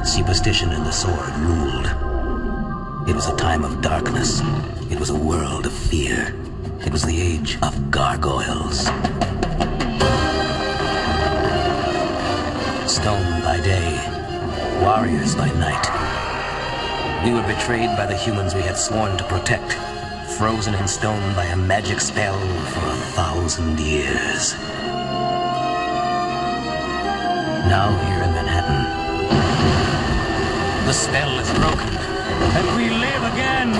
superstition and the sword ruled. It was a time of darkness. It was a world of fear. It was the age of gargoyles. Stone by day, warriors by night. We were betrayed by the humans we had sworn to protect, frozen in stone by a magic spell for 1,000 years. Now here in Manhattan, the spell is broken, and we live again!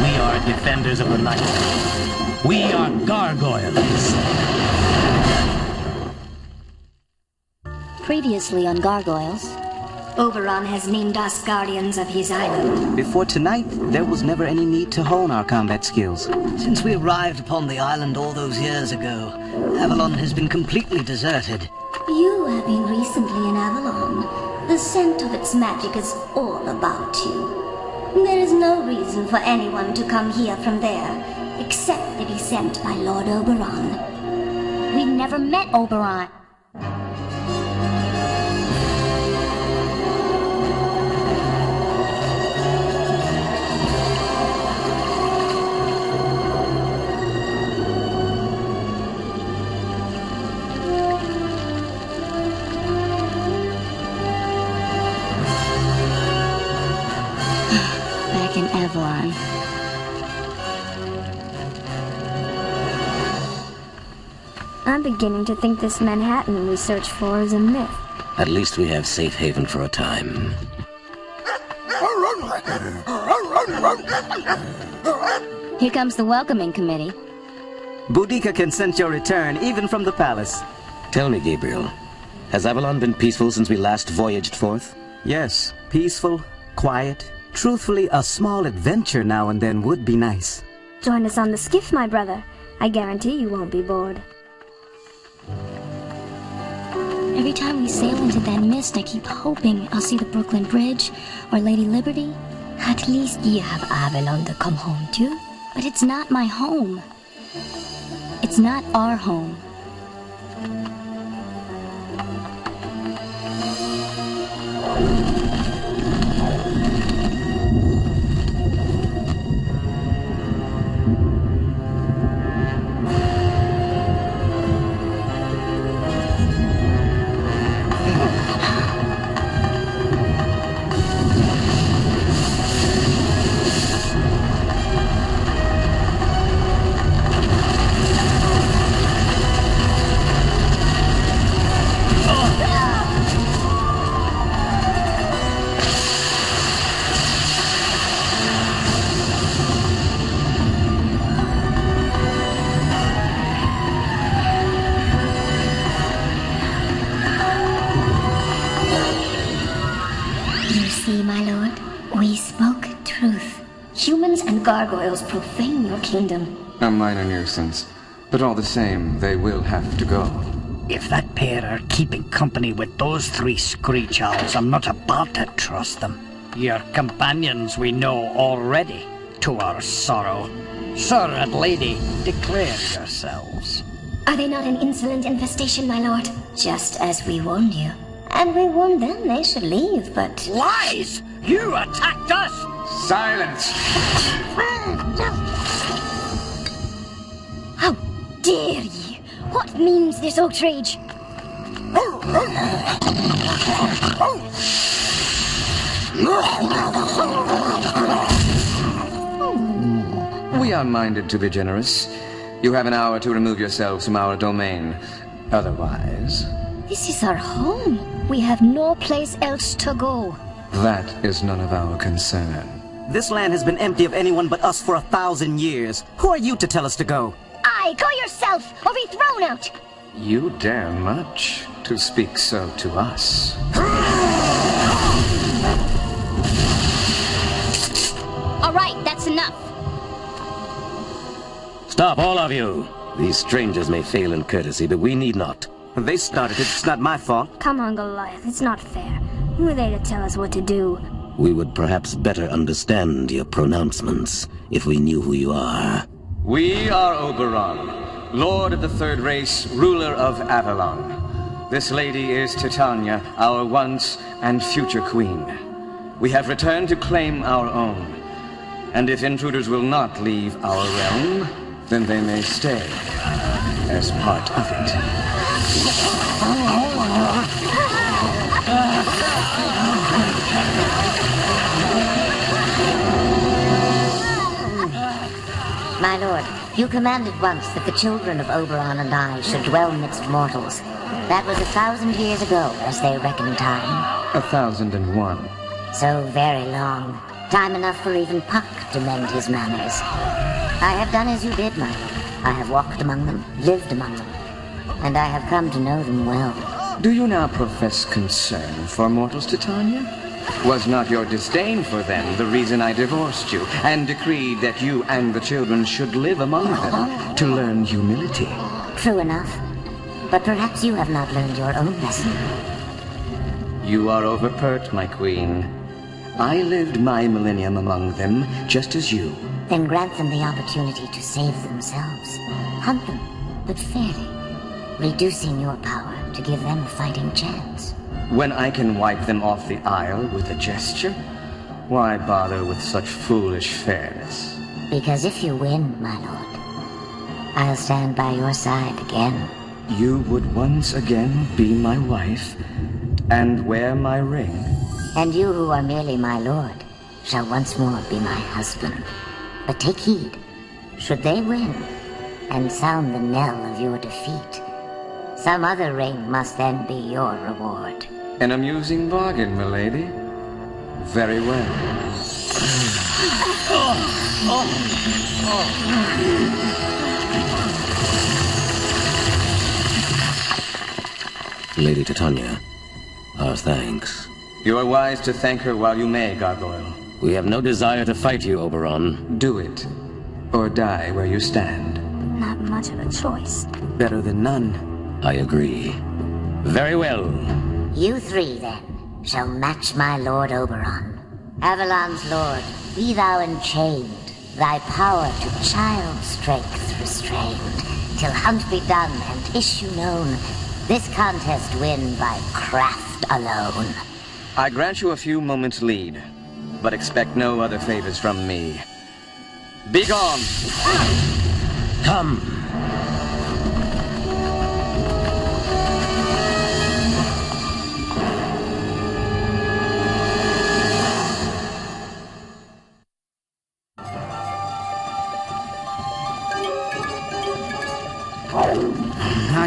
We are defenders of the night. We are gargoyles. Previously on Gargoyles. Oberon has named us guardians of his island. Before tonight, there was never any need to hone our combat skills. Since we arrived upon the island all those years ago, Avalon has been completely deserted. You have been recently in Avalon. The scent of its magic is all about you. There is no reason for anyone to come here from there, except to be sent by Lord Oberon. We've never met Oberon. Back in Avalon. I'm beginning to think this Manhattan we search for is a myth. At least we have safe haven for a time. Here comes the welcoming committee. Boudica can sense your return, even from the palace. Tell me, Gabriel, has Avalon been peaceful since we last voyaged forth? Yes, peaceful, quiet. Truthfully, a small adventure now and then would be nice. Join us on the skiff, my brother. I guarantee you won't be bored. Every time we sail into that mist, I keep hoping I'll see the Brooklyn Bridge or Lady Liberty. At least you have Avalon to come home to. But it's not my home. It's not our home. See, my lord, we spoke truth. Humans and gargoyles profane your kingdom. A minor nuisance, but all the same, they will have to go. If that pair are keeping company with those three screech owls, I'm not about to trust them. Your companions we know already, to our sorrow. Sir and lady, declare yourselves. Are they not an insolent infestation, my lord? Just as we warned you. And we warned them they should leave, but... Lies! You attacked us! Silence! How dare ye! What means this outrage? We are minded to be generous. You have an hour to remove yourselves from our domain. Otherwise... This is our home. We have no place else to go. That is none of our concern. This land has been empty of anyone but us for 1,000 years. Who are you to tell us to go? Aye, go yourself, or be thrown out! You dare much to speak so to us. All right, that's enough. Stop, all of you! These strangers may fail in courtesy, but we need not. They started it. It's not my fault. Come on, Goliath. It's not fair. Who are they to tell us what to do? We would perhaps better understand your pronouncements if we knew who you are. We are Oberon, Lord of the Third Race, ruler of Avalon. This lady is Titania, our once and future queen. We have returned to claim our own. And if intruders will not leave our realm, then they may stay as part of it. My lord, you commanded once that the children of Oberon and I should dwell midst mortals. That was 1,000 years ago, as they reckon time. 1001. So very long. Time enough for even Puck to mend his manners. I have done as you bid, my lord. I have walked among them, lived among them, and I have come to know them well. Do you now profess concern for mortals, Titania? Was not your disdain for them the reason I divorced you and decreed that you and the children should live among them to learn humility? True enough. But perhaps you have not learned your own lesson. You are overpert, my queen. I lived my millennium among them, just as you. Then grant them the opportunity to save themselves. Hunt them, but fairly, reducing your power to give them a fighting chance. When I can wipe them off the isle with a gesture? Why bother with such foolish fairness? Because if you win, my lord, I'll stand by your side again. You would once again be my wife and wear my ring? And you who are merely my lord shall once more be my husband. But take heed, should they win and sound the knell of your defeat, some other ring must then be your reward. An amusing bargain, milady. Very well. Lady Titania, our thanks. You are wise to thank her while you may, Gargoyle. We have no desire to fight you, Oberon. Do it, or die where you stand. Not much of a choice. Better than none. I agree. Very well. You three, then, shall match my lord Oberon. Avalon's lord, be thou enchained, thy power to child's strength restrained, till hunt be done and issue known, this contest win by craft alone. I grant you a few moments' lead, but expect no other favors from me. Begone! Come!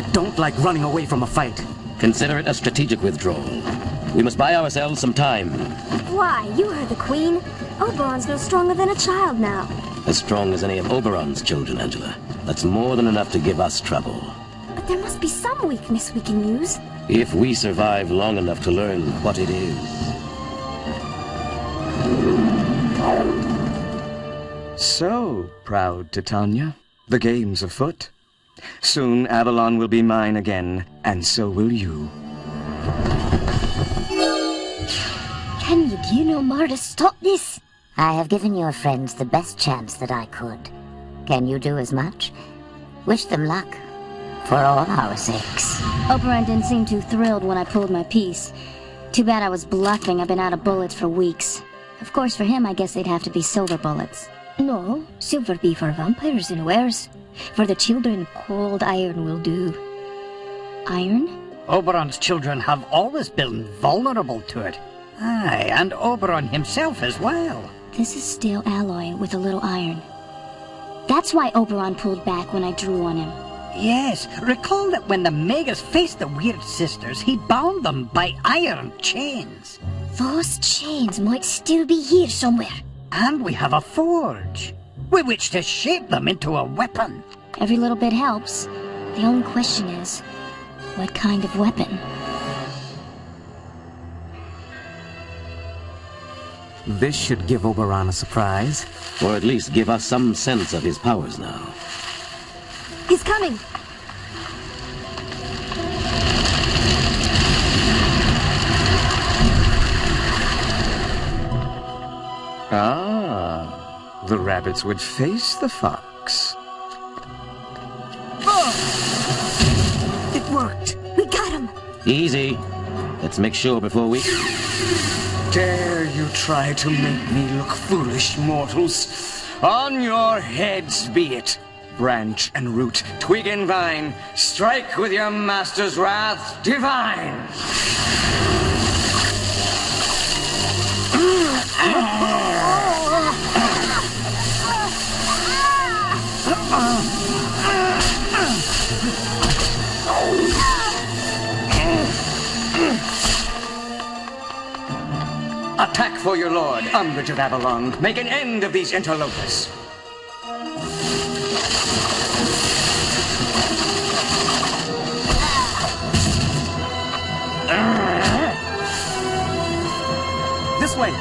I don't like running away from a fight. Consider it a strategic withdrawal. We must buy ourselves some time. Why? You heard the queen. Oberon's no stronger than a child now. As strong as any of Oberon's children, Angela. That's more than enough to give us trouble. But there must be some weakness we can use. If we survive long enough to learn what it is. So, proud Titania, the game's afoot. Soon Avalon will be mine again, and so will you. Can you do no more to stop this? I have given your friends the best chance that I could. Can you do as much? Wish them luck, for all our sakes. Oberon didn't seem too thrilled when I pulled my piece. Too bad I was bluffing. I've been out of bullets for weeks. Of course, for him, I guess they'd have to be silver bullets. No, silver be for vampires and wares. For the children, cold iron will do. Iron? Oberon's children have always been vulnerable to it. Aye, and Oberon himself as well. This is steel alloy with a little iron. That's why Oberon pulled back when I drew on him. Yes, recall that when the Magus faced the Weird Sisters, he bound them by iron chains. Those chains might still be here somewhere. And we have a forge, with which to shape them into a weapon. Every little bit helps. The only question is, what kind of weapon? This should give Oberon a surprise. Or at least give us some sense of his powers now. He's coming! Ah, the rabbits would face the fox. It worked. We got him. Easy. Let's make sure before we... Dare you try to make me look foolish, mortals? On your heads be it. Branch and root, twig and vine, strike with your master's wrath divine. Attack for your lord, Umbrage of Avalon. Make an end of these interlopers. This way.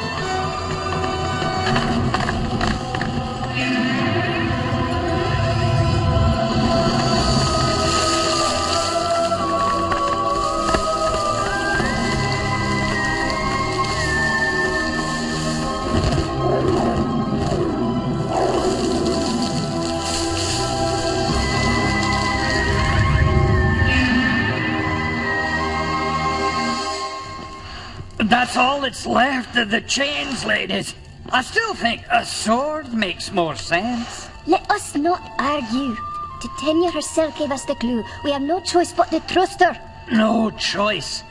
That's all that's left of the chains, ladies. I still think a sword makes more sense. Let us not argue. Titania herself gave us the clue. We have no choice but to trust her. No choice.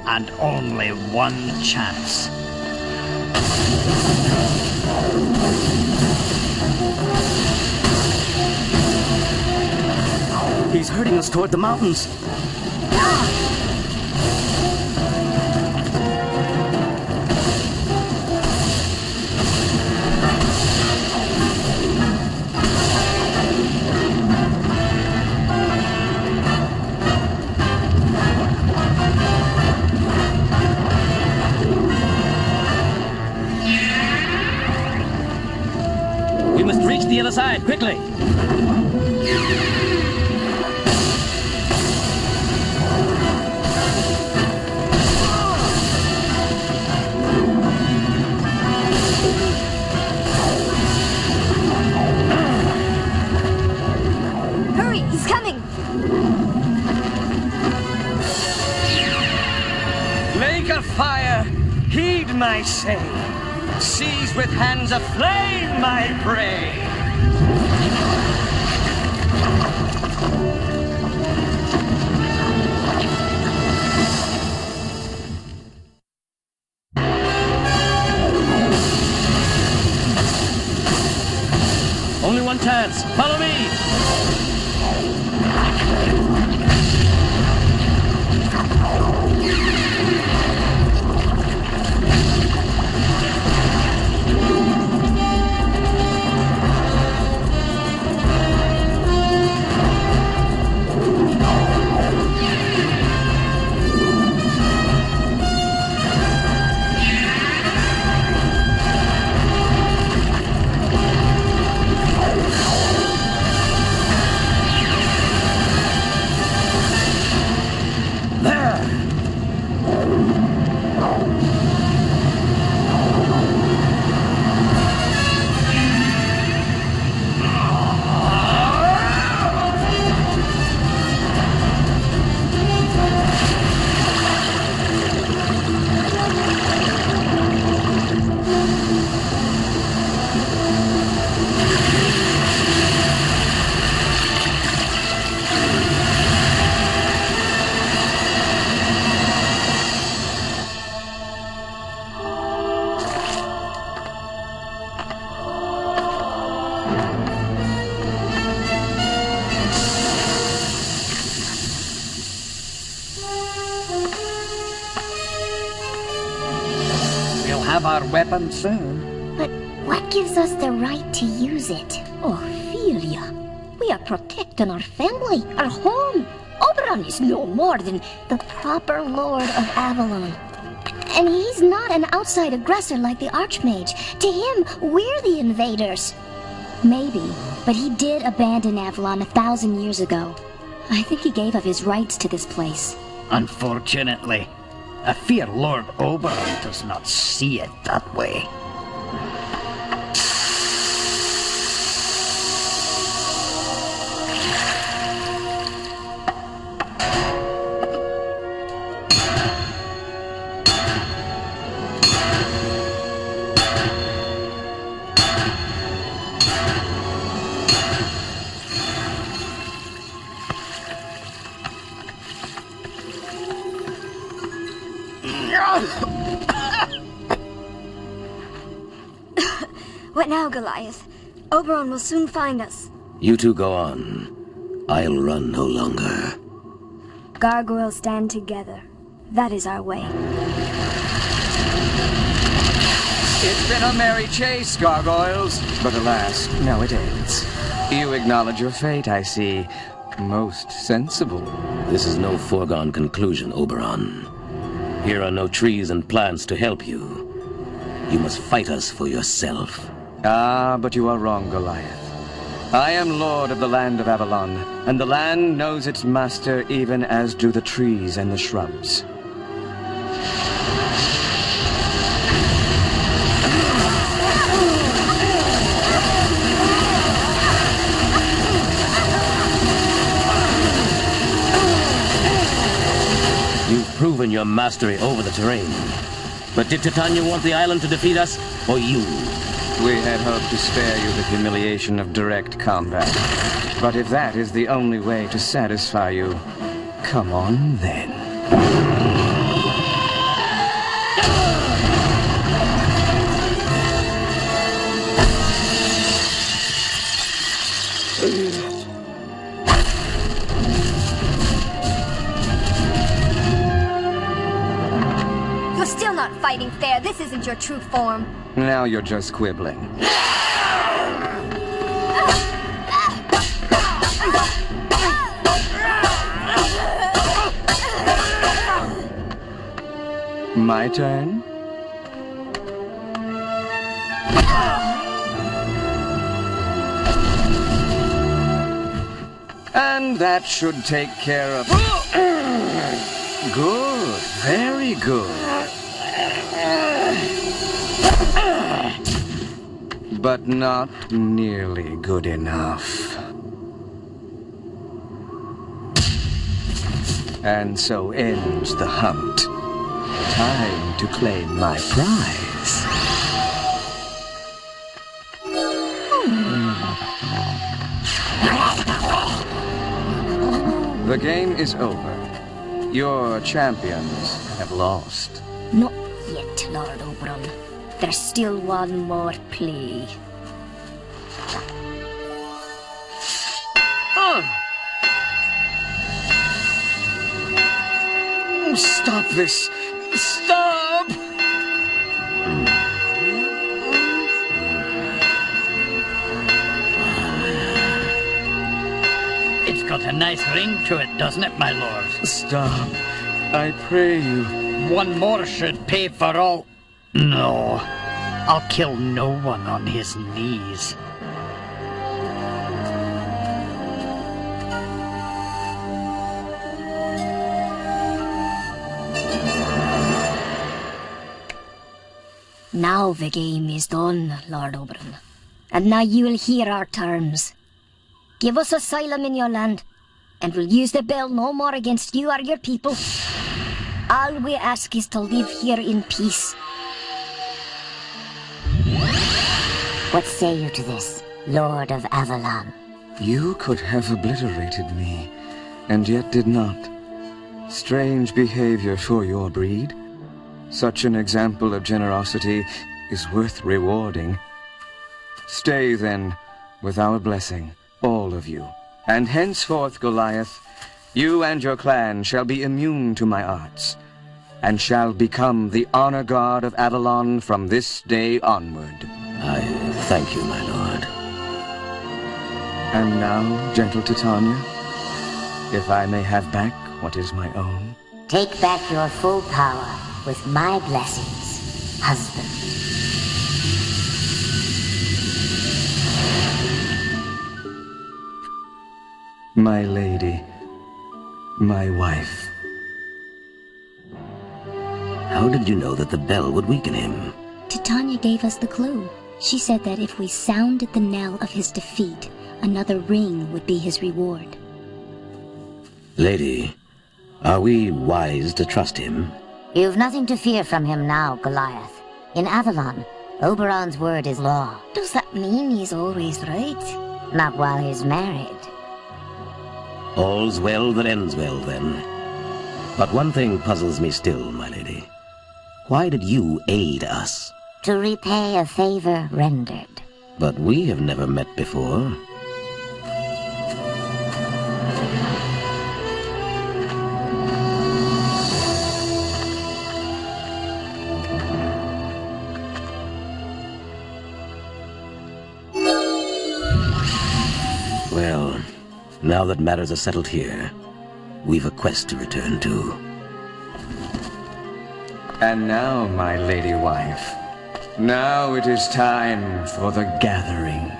And only one chance. He's herding us toward the mountains. We must reach the other side, quickly! Hurry, he's coming. Lake of fire, heed my say. Seize with hands aflame my prey. Only one chance. Follow me! Have our weapon soon. But what gives us the right to use it? Ophelia, we are protecting our family, our home. Oberon is no more than the proper lord of Avalon. And he's not an outside aggressor like the Archmage. To him, we're the invaders. Maybe, but he did abandon Avalon 1,000 years ago. I think he gave up his rights to this place. Unfortunately, I fear Lord Oberon does not see it that way. now, Goliath. Oberon will soon find us. You two go on. I'll run no longer. Gargoyles stand together. That is our way. It's been a merry chase, Gargoyles. But alas, now it ends. You acknowledge your fate, I see. Most sensible. This is no foregone conclusion, Oberon. Here are no trees and plants to help you. You must fight us for yourself. Ah, but you are wrong, Goliath. I am lord of the land of Avalon, and the land knows its master even as do the trees and the shrubs. You've proven your mastery over the terrain. But did Titania want the island to defeat us, or you? We had hoped to spare you the humiliation of direct combat. But if that is the only way to satisfy you, come on then. You're still not fighting fair. This isn't your true form. Now you're just quibbling. My turn? And that should take care of... Good, very good. But not nearly good enough. And so ends the hunt. Time to claim my prize. The game is over. Your champions have lost. Not yet, Lord Oberon. There's still one more play. Stop this! Stop! It's got a nice ring to it, doesn't it, my lord? Stop. I pray you. One more should pay for all... No. I'll kill no one on his knees. Now the game is done, Lord Oberon. And now you will hear our terms. Give us asylum in your land, and we'll use the bell no more against you or your people. All we ask is to live here in peace. What say you to this, Lord of Avalon? You could have obliterated me, and yet did not. Strange behavior for your breed. Such an example of generosity is worth rewarding. Stay, then, with our blessing, all of you. And henceforth, Goliath, you and your clan shall be immune to my arts, and shall become the honor guard of Avalon from this day onward. I thank you, my lord. And now, gentle Titania, if I may have back what is my own. Take back your full power with my blessings, husband. My lady, my wife. How did you know that the bell would weaken him? Titania gave us the clue. She said that if we sounded the knell of his defeat, another ring would be his reward. Lady, are we wise to trust him? You've nothing to fear from him now, Goliath. In Avalon, Oberon's word is law. Does that mean he's always right? Not while he's married. All's well that ends well, then. But one thing puzzles me still, my lady. Why did you aid us? To repay a favor rendered. But we have never met before. Well, now that matters are settled here, we've a quest to return to. And now, my lady wife, now it is time for the gathering.